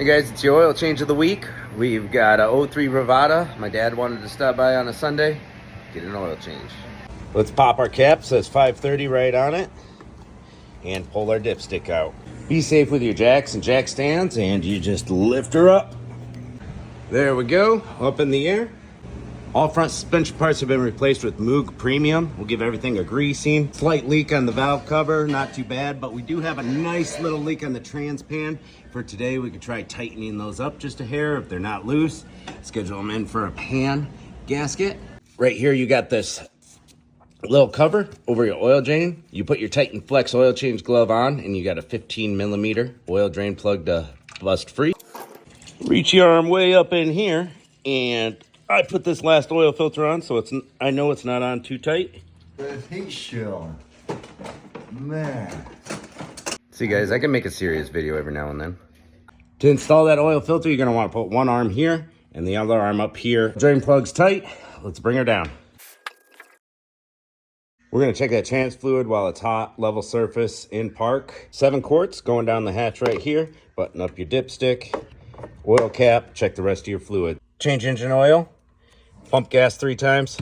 Hey guys, it's your oil change of the week. We've got a 03 Bravada. My dad wanted to stop by on a Sunday, get an oil change. Let's pop our cap, says 530 right on it, and pull our dipstick out. Be safe with your jacks and jack stands, and you just lift her up. There we go, up in the air. All front suspension parts have been replaced with Moog Premium. We'll give everything a greasing. Slight leak on the valve cover, not too bad, but we do have a nice little leak on the trans pan. For today, we could try tightening those up just a hair. If they're not loose, schedule them in for a pan gasket. Right here, you got this little cover over your oil drain. You put your Titan Flex oil change glove on, and you got a 15mm oil drain plug to bust free. Reach your arm way up in here, and I put this last oil filter on, so I know it's not on too tight. The heat shield, man. See guys, I can make a serious video every now and then. To install that oil filter, you're gonna wanna put one arm here and the other arm up here. Drain plug's tight, let's bring her down. We're gonna check that trans fluid while it's hot, level surface in park. 7 quarts going down the hatch right here. Button up your dipstick, oil cap, check the rest of your fluid. Change engine oil, pump gas 3 times.